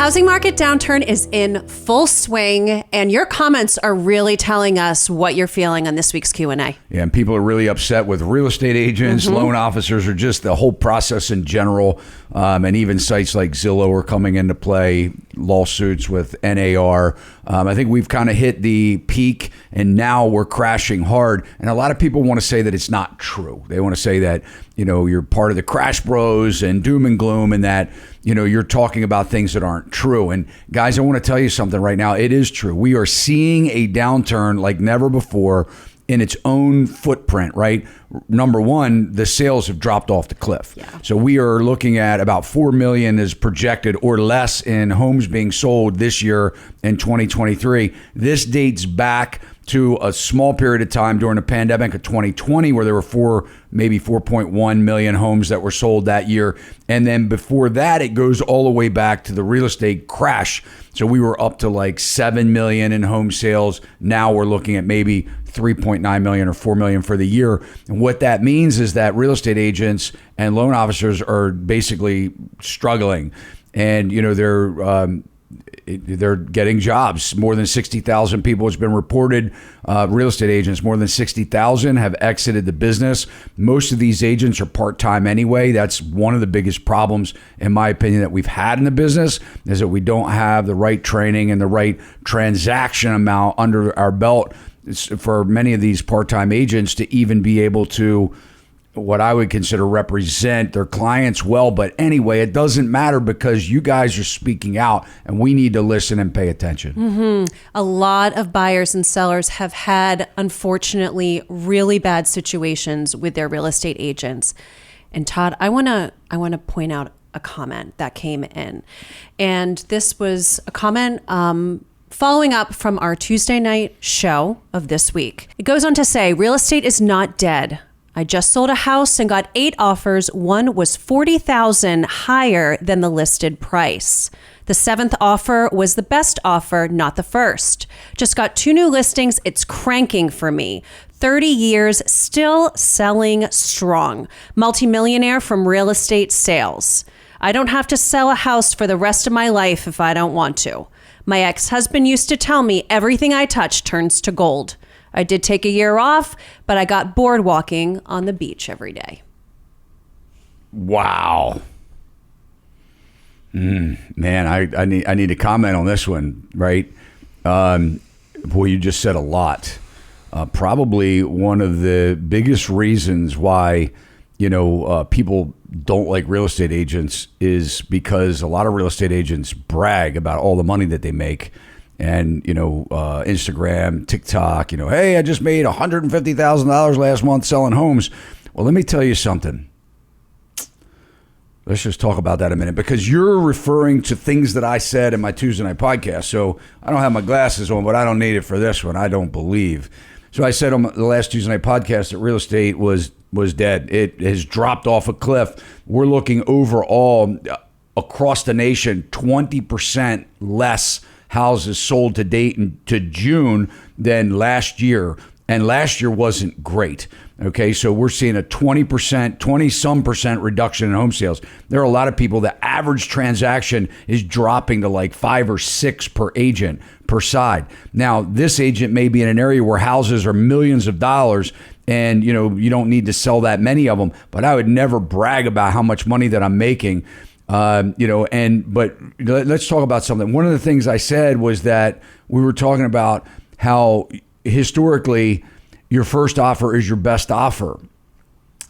housing market downturn is in full swing, and your comments are really telling us what you're feeling on this week's Q&A. Yeah, and people are really upset with real estate agents, loan officers, or just the whole process in general. And even sites like Zillow are coming into play, lawsuits with NAR. I think we've kind of hit the peak, and now we're crashing hard. And a lot of people want to say that it's not true. They want to say that, you know, you're part of the crash bros and doom and gloom, and that, you know, you're talking about things that aren't true. And guys, I want to tell you something right now. It is true. We are seeing a downturn like never before in its own footprint, right? Number one, the sales have dropped off the cliff. Yeah. So we are looking at about 4 million is projected or less in homes being sold this year in 2023. This dates back to a small period of time during the pandemic of 2020 where there were maybe 4.1 million homes that were sold that year. And then before that, it goes all the way back to the real estate crash. So we were up to like 7 million in home sales. Now we're looking at maybe 3.9 million or 4 million for the year. And what that means is that real estate agents and loan officers are basically struggling. And, you know, they're getting jobs. More than 60,000 people, it's been reported. Real estate agents, more than 60,000 have exited the business. Most of these agents are part-time anyway. That's one of the biggest problems, in my opinion, that we've had in the business, is that we don't have the right training and the right transaction amount under our belt for many of these part-time agents to even be able to, what I would consider, represent their clients well. But anyway, it doesn't matter because you guys are speaking out and we need to listen and pay attention. A lot of buyers and sellers have had, unfortunately, really bad situations with their real estate agents. And Todd, I want to point out a comment that came in. And this was a comment following up from our Tuesday night show of this week. It goes on to say, real estate is not dead. I just sold a house and got 8 offers. One was $40,000 higher than the listed price. The 7th offer was the best offer, not the first. Just got 2 new listings. It's cranking for me. 30 years, still selling strong. Multimillionaire from real estate sales. I don't have to sell a house for the rest of my life if I don't want to. My ex-husband used to tell me everything I touch turns to gold. I did take a year off, but I got bored walking on the beach every day. Wow. Man, I need to comment on this one, right? Boy, you just said a lot. Probably one of the biggest reasons why, you know, people don't like real estate agents is because a lot of real estate agents brag about all the money that they make. And, you know, Instagram, TikTok, you know, hey, I just made $150,000 last month selling homes. Well, let me tell you something. Let's just talk about that a minute, because you're referring to things that I said in my Tuesday night podcast. So I don't have my glasses on, but I don't need it for this one. I don't believe. So I said on the last Tuesday night podcast that real estate was dead. It has dropped off a cliff. We're looking overall across the nation, 20% less houses sold to date into June than last year. And last year wasn't great. Okay, so we're seeing a 20% reduction in home sales. There are a lot of people, the average transaction is dropping to like 5 or 6 per agent per side. Now, this agent may be in an area where houses are millions of dollars and, you know, you don't need to sell that many of them, but I would never brag about how much money that I'm making. But let's talk about something. One of the things I said was that we were talking about how historically your first offer is your best offer.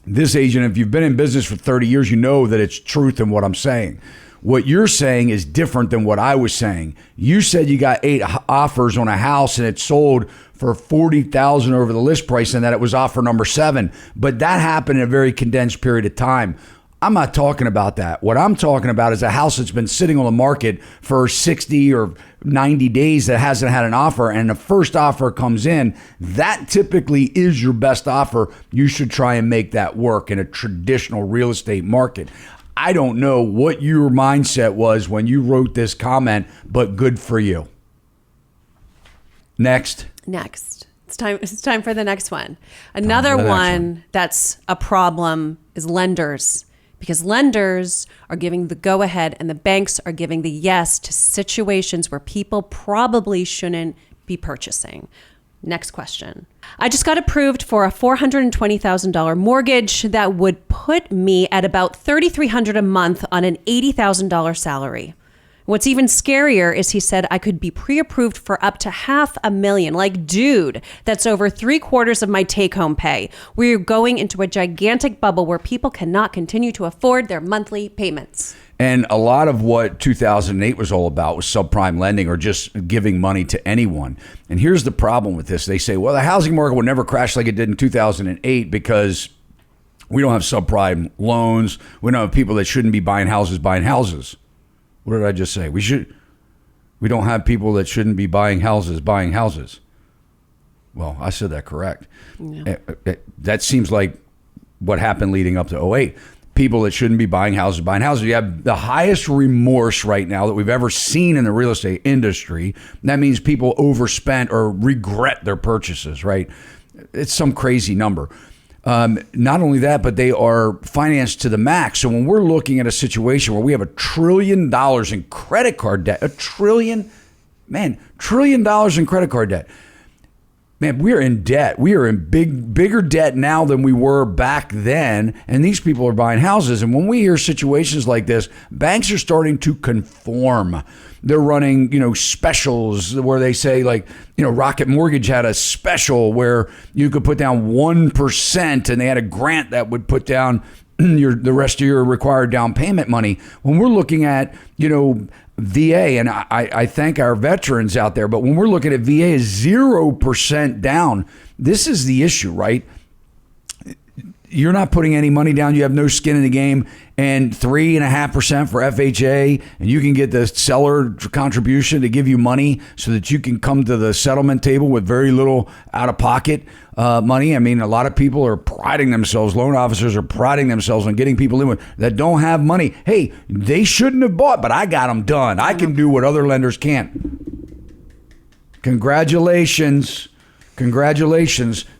This agent, if you've been in business for 30 years, you know that it's truth in what I'm saying. What you're saying is different than what I was saying. You said you got 8 offers on a house and it sold for $40,000 over the list price and that it was offer number 7. But that happened in a very condensed period of time. I'm not talking about that. What I'm talking about is a house that's been sitting on the market for 60 or 90 days that hasn't had an offer, and the first offer comes in. That typically is your best offer. You should try and make that work in a traditional real estate market. I don't know what your mindset was when you wrote this comment, but good for you. Next. It's time for the next one. Another one that's a problem is lenders because lenders are giving the go-ahead and the banks are giving the yes to situations where people probably shouldn't be purchasing. Next question. I just got approved for a $420,000 mortgage that would put me at about $3,300 a month on an $80,000 salary. What's even scarier is he said I could be pre-approved for up to $500,000. Like, dude, that's over 3/4 of my take-home pay. We're going into a gigantic bubble where people cannot continue to afford their monthly payments. And a lot of what 2008 was all about was subprime lending or just giving money to anyone. And here's the problem with this. They say, well, the housing market will never crash like it did in 2008 because we don't have subprime loans. We don't have people that shouldn't be buying houses buying houses. What did I just say? We don't have people that shouldn't be buying houses buying houses. Well, I said that correct. Yeah. That seems like what happened leading up to 2008. People that shouldn't be buying houses buying houses. You have the highest remorse right now that we've ever seen in the real estate industry. That means people overspent or regret their purchases, right? It's some crazy number. Not only that, but they are financed to the max. So when we're looking at a situation where we have $1 trillion in credit card debt, $1 trillion in credit card debt. Man, we're in debt. We are in bigger debt now than we were back then. And these people are buying houses. And when we hear situations like this, banks are starting to conform. They're running, specials where they say like, Rocket Mortgage had a special where you could put down 1% and they had a grant that would put down the rest of your required down payment money. When we're looking at, VA, and I thank our veterans out there, but when we're looking at VA is 0% down, this is the issue, right? You're not putting any money down. You have no skin in the game, and 3.5% for FHA, and you can get the seller contribution to give you money so that you can come to the settlement table with very little out-of-pocket money. I mean, a lot of people are priding themselves. Loan officers are priding themselves on getting people in that don't have money. Hey, they shouldn't have bought, but I got them done. I can do what other lenders can't. Congratulations.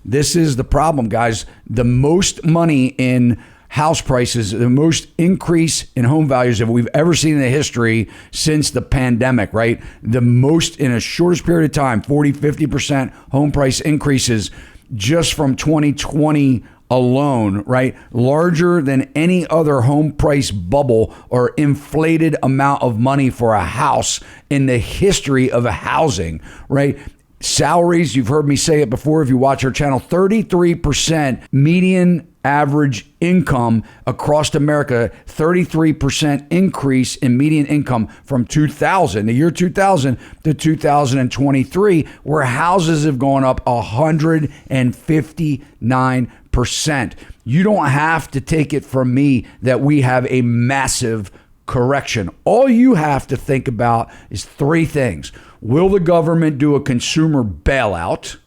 This is the problem, guys. The most money in house prices, the most increase in home values that we've ever seen in the history since the pandemic, right? The most in a shortest period of time, 40, 50% home price increases just from 2020 alone, right? Larger than any other home price bubble or inflated amount of money for a house in the history of housing, right? Salaries, you've heard me say it before if you watch our channel, 33% median average income across America, 33% increase in median income from the year 2000 to 2023, where houses have gone up 159%. You don't have to take it from me that we have a massive correction. All you have to think about is three things. Will the government do a consumer bailout?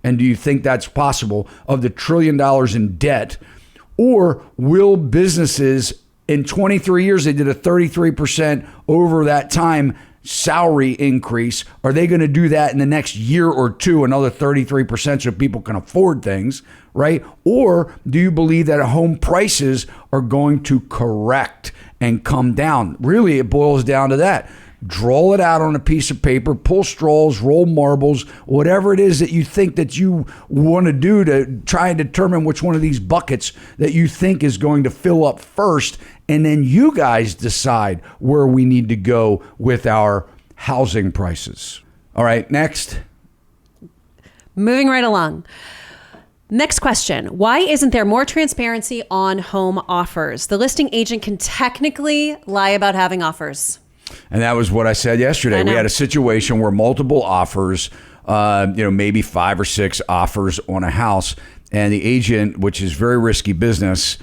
And do you think that's possible of the $1 trillion in debt? Or will businesses in 23 years, they did a 33% over that time salary increase. Are they going to do that in the next year or two, another 33% so people can afford things, right? Or do you believe that home prices are going to correct and come down? Really, it boils down to that. Draw it out on a piece of paper, pull straws, roll marbles, whatever it is that you think that you want to do to try and determine which one of these buckets that you think is going to fill up first. And then you guys decide where we need to go with our housing prices. All right, next. Moving right along. Next question. Why isn't there more transparency on home offers? The listing agent can technically lie about having offers. And that was what I said yesterday. We had a situation where multiple offers, maybe 5 or 6 offers on a house. And the agent, which is very risky business,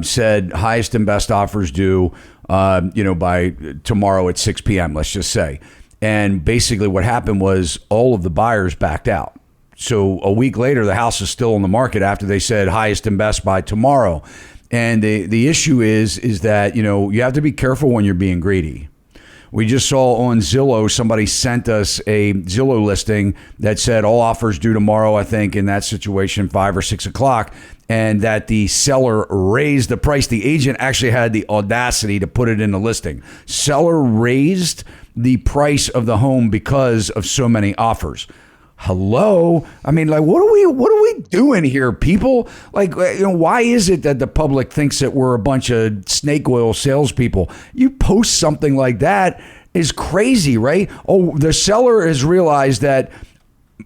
said highest and best offers due, by tomorrow at 6 p.m., let's just say. And basically what happened was all of the buyers backed out. So a week later, the house is still on the market after they said highest and best by tomorrow. And the issue is that, you have to be careful when you're being greedy. We just saw on Zillow, somebody sent us a Zillow listing that said all offers due tomorrow, I think, in that situation, 5 or 6 o'clock, and that the seller raised the price. The agent actually had the audacity to put it in the listing. Seller raised the price of the home because of so many offers. Hello? I mean, like, what are we doing here, people? Like, why is it that the public thinks that we're a bunch of snake oil salespeople? You post something like that is crazy, right? Oh, the seller has realized that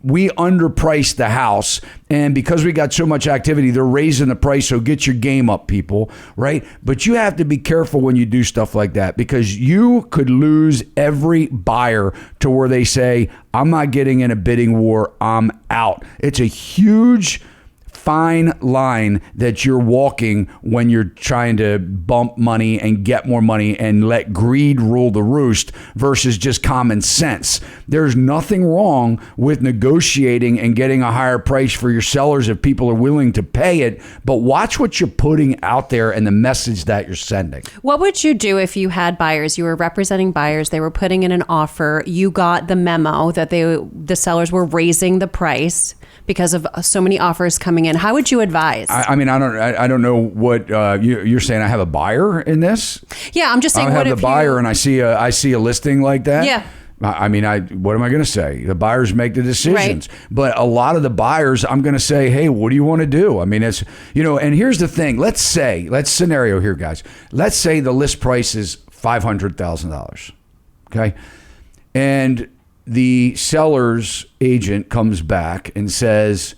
we underpriced the house, and because we got so much activity, they're raising the price. So get your game up, people, right? But you have to be careful when you do stuff like that, because you could lose every buyer to where they say, I'm not getting in a bidding war, I'm out. It's a huge fine line that you're walking when you're trying to bump money and get more money and let greed rule the roost versus just common sense. There's nothing wrong with negotiating and getting a higher price for your sellers if people are willing to pay it, but watch what you're putting out there and the message that you're sending. What would you do if you had buyers, you were representing buyers, they were putting in an offer, you got the memo that the sellers were raising the price because of so many offers coming in? How would you advise? I mean, I don't know what you're saying. I have a buyer in this. Yeah, I'm just saying. I have the buyer, and I see a listing like that. Yeah. I mean, what am I going to say? The buyers make the decisions, right. But a lot of the buyers, I'm going to say, hey, what do you want to do? I mean, it's, and here's the thing. Let's scenario here, guys. Let's say the list price is $500,000. Okay. And the seller's agent comes back and says,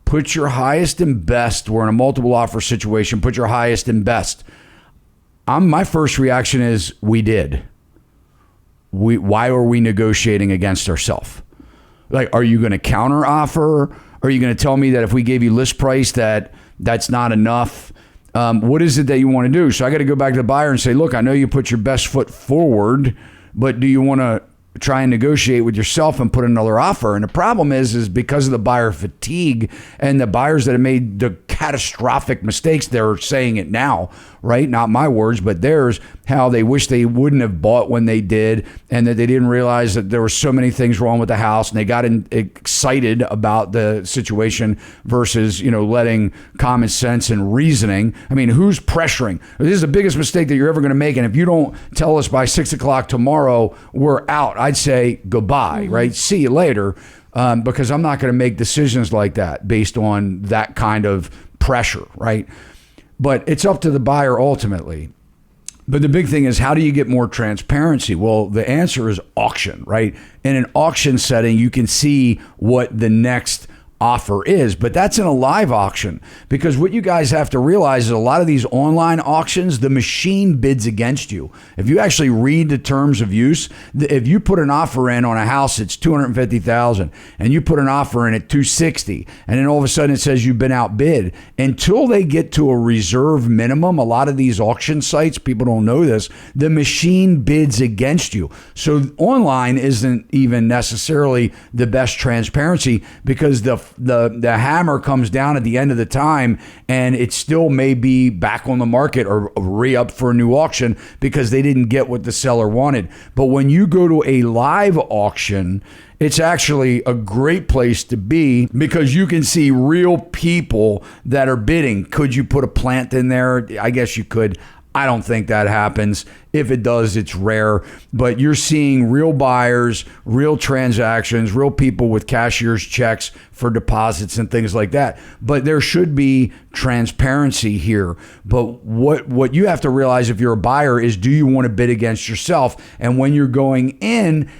put your highest and best. We're in a multiple offer situation. Put your highest and best. My first reaction is, we did. Why are we negotiating against ourselves? Like, are you going to counter offer? Are you going to tell me that if we gave you list price that's not enough? What is it that you want to do? So I got to go back to the buyer and say, look, I know you put your best foot forward, but do you want to try and negotiate with yourself and put another offer? And the problem is because of the buyer fatigue and the buyers that have made the catastrophic mistakes, they're saying it now, right? Not my words, but theirs, how they wish they wouldn't have bought when they did, and that they didn't realize that there were so many things wrong with the house, and they got excited about the situation versus, letting common sense and reasoning. I mean, who's pressuring? This is the biggest mistake that you're ever going to make. And if you don't tell us by 6 o'clock tomorrow, we're out, I'd say goodbye, right? See you later. Because I'm not going to make decisions like that based on that kind of pressure, right? But it's up to the buyer ultimately. But the big thing is, how do you get more transparency? Well, the answer is auction, right? In an auction setting, you can see what the next offer is, but that's in a live auction, because what you guys have to realize is a lot of these online auctions, the machine bids against you. If you actually read the terms of use, if you put an offer in on a house that's $250,000 and you put an offer in at $260,000, and then all of a sudden it says you've been outbid, until they get to a reserve minimum, a lot of these auction sites, people don't know this, the machine bids against you. So online isn't even necessarily the best transparency, because the hammer comes down at the end of the time, and it still may be back on the market or re-up for a new auction because they didn't get what the seller wanted. But when you go to a live auction, it's actually a great place to be, because you can see real people that are bidding. Could you put a plant in there? I guess you could. I don't think that happens. If it does, it's rare. But you're seeing real buyers, real transactions, real people with cashier's checks for deposits and things like that. But there should be transparency here. But what you have to realize if you're a buyer is, do you want to bid against yourself? And when you're going in,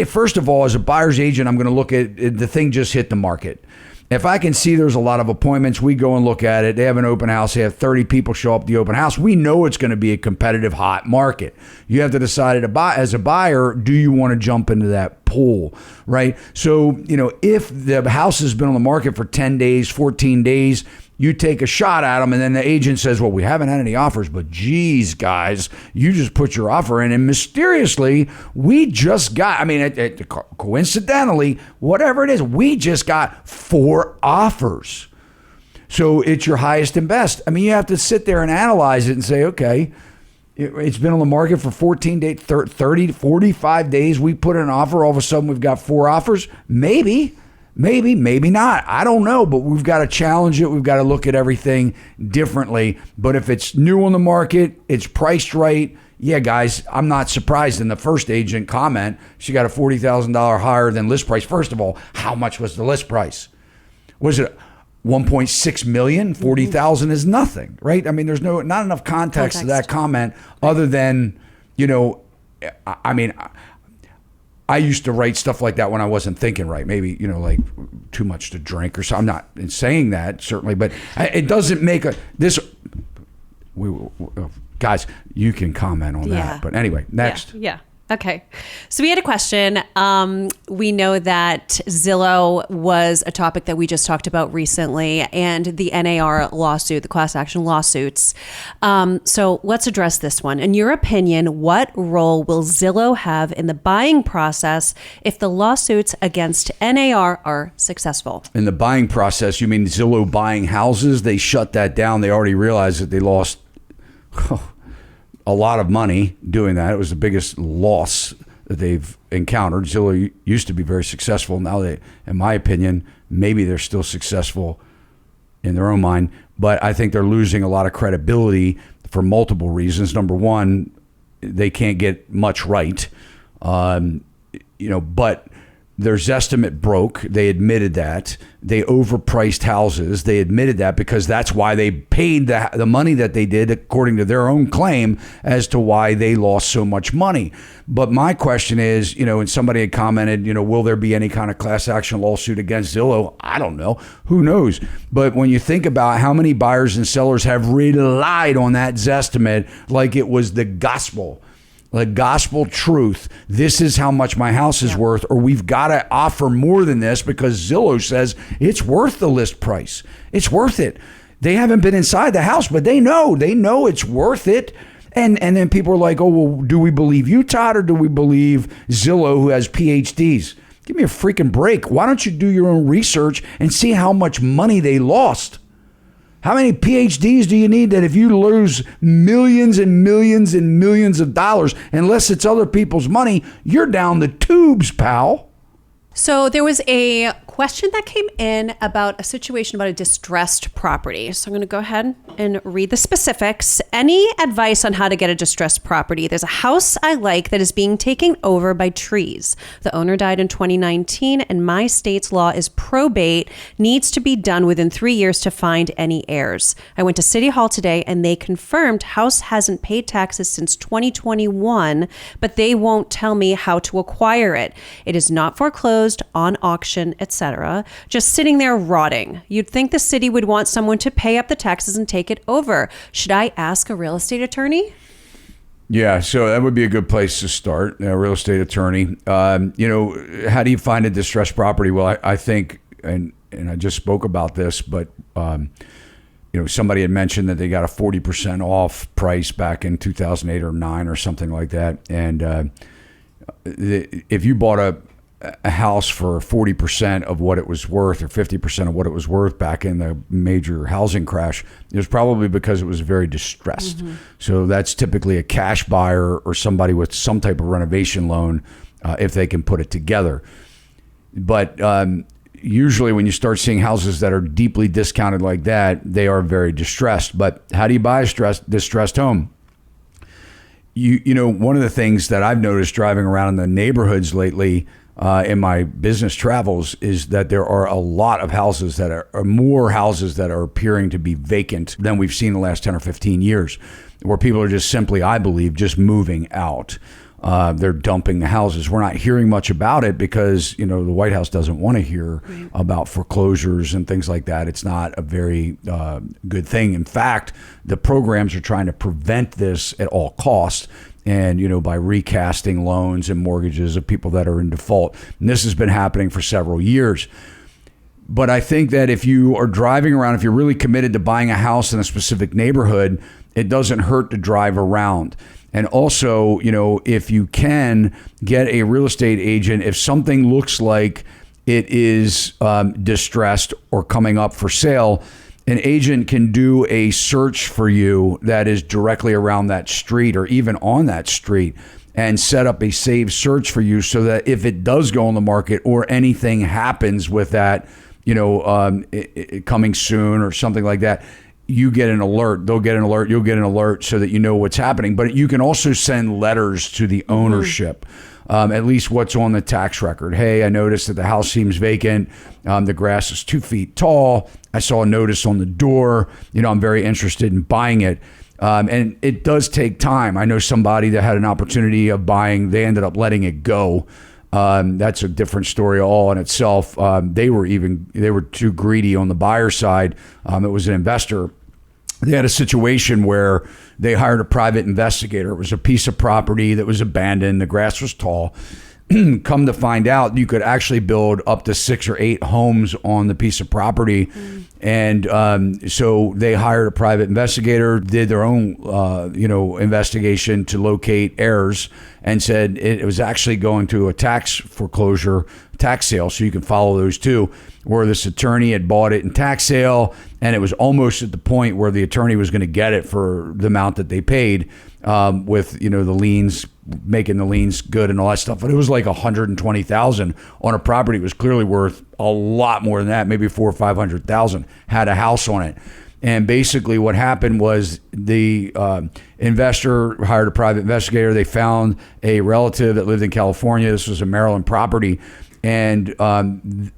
first of all, as a buyer's agent, I'm going to look at the thing just hit the market. If I can see there's a lot of appointments, we go and look at it. They have an open house. They have 30 people show up at the open house. We know it's going to be a competitive, hot market. You have to decide as a buyer, do you want to jump into that pool, right? So, if the house has been on the market for 10 days, 14 days, you take a shot at them, and then the agent says, well, we haven't had any offers, but geez, guys, you just put your offer in, and mysteriously, we just got, coincidentally, whatever it is, we just got 4 offers. So it's your highest and best. You have to sit there and analyze it and say, okay, It's been on the market for 14 days, 30 to 45 days. We put in an offer. All of a sudden, we've got 4 offers. Maybe not. I don't know, but we've got to challenge it. We've got to look at everything differently. But if it's new on the market, it's priced right. Yeah, guys, I'm not surprised in the first agent comment. She got a $40,000 higher than list price. First of all, how much was the list price? Was it 1.6 million? 40,000 is nothing, right? I mean, there's not enough context to that comment other than, I mean, I used to write stuff like that when I wasn't thinking right. Maybe, like too much to drink or something. I'm not saying that, certainly, but it doesn't make guys, you can comment on that. But anyway, next. Yeah. Okay. So we had a question. We know that Zillow was a topic that we just talked about recently, and the NAR lawsuit, the class action lawsuits. So let's address this one. In your opinion, what role will Zillow have in the buying process if the lawsuits against NAR are successful? In the buying process, you mean Zillow buying houses? They shut that down. They already realized that they lost a lot of money doing that. It was the biggest loss that they've encountered. Zillow used to be very successful. Now they, in my opinion, maybe they're still successful in their own mind, but I think they're losing a lot of credibility for multiple reasons. Number one, they can't get much right, but their Zestimate broke. They admitted that. They overpriced houses. They admitted that because that's why they paid the money that they did, according to their own claim, as to why they lost so much money. But my question is, and somebody had commented, will there be any kind of class action lawsuit against Zillow? I don't know. Who knows? But when you think about how many buyers and sellers have relied on that Zestimate like it was the gospel truth, this is how much my house is worth, or we've got to offer more than this because Zillow says it's worth the list price. It's worth it. They haven't been inside the house, but they know it's worth it. And then people are like, oh, well, do we believe you, Todd, or do we believe Zillow, who has PhDs? Give me a freaking break. Why don't you do your own research and see how much money they lost? How many PhDs do you need that if you lose millions and millions and millions of dollars, unless it's other people's money, you're down the tubes, pal? So there was a question that came in about a situation about a distressed property. So I'm going to go ahead and read the specifics. Any advice on how to get a distressed property? There's a house I like that is being taken over by trees. The owner died in 2019, and my state's law is probate needs to be done within 3 years to find any heirs. I went to City Hall today, and they confirmed house hasn't paid taxes since 2021, but they won't tell me how to acquire it. It is not foreclosed, on auction, etc., just sitting there rotting. You'd think the city would want someone to pay up the taxes and take it over. Should I ask a real estate attorney? Yeah, so that would be a good place to start, a real estate attorney. How do you find a distressed property? Well, I think, and I just spoke about this, but somebody had mentioned that they got a 40% off price back in 2008 or 9 or something like that. And if you bought a house for 40% of what it was worth or 50% of what it was worth back in the major housing crash, it was probably because it was very distressed. Mm-hmm. So that's typically a cash buyer or somebody with some type of renovation loan if they can put it together. But usually when you start seeing houses that are deeply discounted like that, they are very distressed. But how do you buy a distressed home? One of the things that I've noticed driving around in the neighborhoods lately in my business travels is that there are a lot of houses that are more houses that are appearing to be vacant than we've seen in the last 10 or 15 years, where people are just simply, I believe, just moving out. They're dumping the houses. We're not hearing much about it because, the White House doesn't want to hear about foreclosures and things like that. It's not a very good thing. In fact, the programs are trying to prevent this at all costs. And, by recasting loans and mortgages of people that are in default. And this has been happening for several years. But I think that if you are driving around, if you're really committed to buying a house in a specific neighborhood, it doesn't hurt to drive around. And also, if you can get a real estate agent, if something looks like it is distressed or coming up for sale, an agent can do a search for you that is directly around that street or even on that street and set up a saved search for you so that if it does go on the market or anything happens with that, coming soon or something like that, you get an alert. They'll get an alert. You'll get an alert so that you know what's happening. But you can also send letters to the ownership. At least what's on the tax record. Hey, I noticed that the house seems vacant. The grass is 2 feet tall. I saw a notice on the door. I'm very interested in buying it. And it does take time. I know somebody that had an opportunity of buying. They ended up letting it go. That's a different story all in itself. They were too greedy on the buyer side. It was an investor. They had a situation where they hired a private investigator. It was a piece of property that was abandoned. The grass was tall. Come to find out, you could actually build up to 6 or 8 homes on the piece of property. And so they hired a private investigator, did their own, investigation to locate errors, and said it was actually going to a tax foreclosure, tax sale. So you can follow those too, where this attorney had bought it in tax sale, and it was almost at the point where the attorney was going to get it for the amount that they paid, with the liens, making the liens good and all that stuff. But it was like $120,000 on a property. It was clearly worth a lot more than that, maybe $400,000 or $500,000. Had a house on it. And basically what happened was the investor hired a private investigator. They found a relative that lived in California. This was a Maryland property. And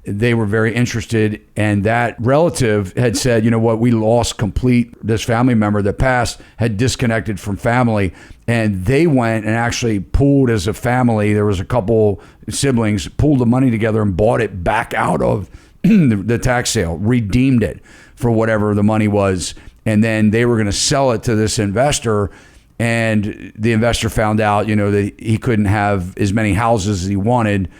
they were very interested. And that relative had said, we lost this family member that passed had disconnected from family. And they went and actually pooled as a family. There was a couple siblings, pooled the money together and bought it back out of the tax sale, redeemed it for whatever the money was. And then they were going to sell it to this investor. And the investor found out, that he couldn't have as many houses as he wanted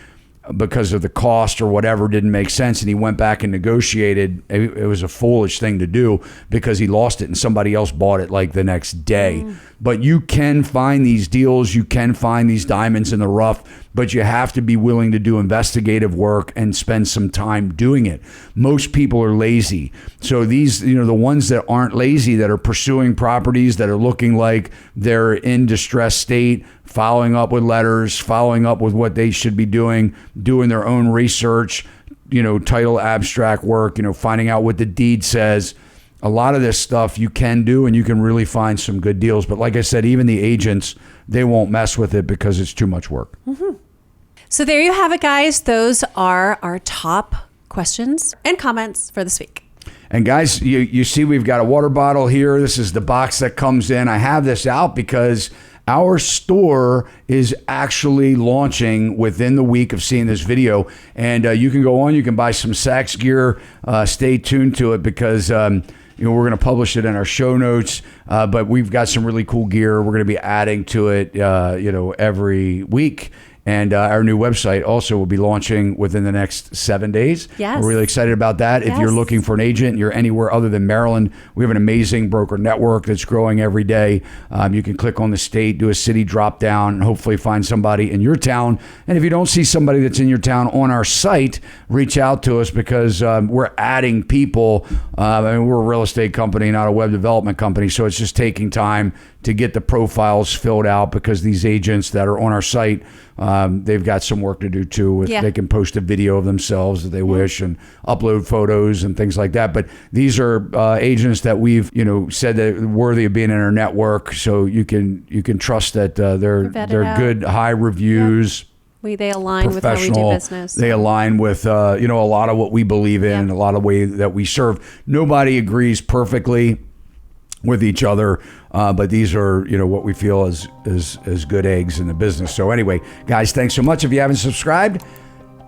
because of the cost or whatever. Didn't make sense. And he went back and negotiated. It was a foolish thing to do because he lost it and somebody else bought it like the next day. But you can find these deals. You can find these diamonds in the rough, but you have to be willing to do investigative work and spend some time doing it. Most people are lazy. So these, the ones that aren't lazy, that are pursuing properties, that are looking like they're in distressed state, following up with letters, following up with what they should be doing their own research, title abstract work, finding out what the deed says. A lot of this stuff you can do, and you can really find some good deals. But like I said, even the agents, they won't mess with it because it's too much work. So there you have it, guys. Those are our top questions and comments for this week. And guys, you see we've got a water bottle here. This is the box that comes in. I have this out because our store is actually launching within the week of seeing this video. And you can go on, you can buy some Sachs gear. Stay tuned to it because we're going to publish it in our show notes. But we've got some really cool gear. We're going to be adding to it, every week. And our new website also will be launching within the next 7 days. Yes. We're really excited about that. If you're looking for an agent, you're anywhere other than Maryland, we have an amazing broker network that's growing every day. You can click on the state, do a city drop down, and hopefully find somebody in your town. And if you don't see somebody that's in your town on our site, reach out to us because we're adding people. We're a real estate company, not a web development company. So it's just taking time to get the profiles filled out because these agents that are on our site, they've got some work to do too. They can post a video of themselves if they wish and upload photos and things like that. But these are agents that we've said that are worthy of being in our network, so you can trust that they're good, high reviews. They align with how we do business. They align with a lot of what we believe in, and a lot of way that we serve. Nobody agrees perfectly with each other, but these are what we feel is good eggs in the business. So anyway, guys, thanks so much. If you haven't subscribed,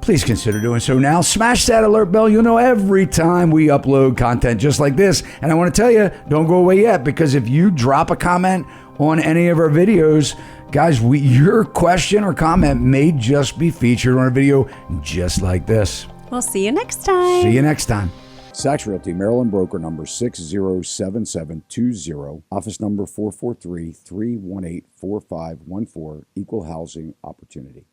please consider doing so now. Smash that alert bell. You'll know every time we upload content just like this. And I want to tell you, don't go away yet, because if you drop a comment on any of our videos, guys, your question or comment may just be featured on a video just like this. We'll see you next time. See you next time. Sachs Realty, Maryland broker number 607720, office number 443-318-4514, equal housing opportunity.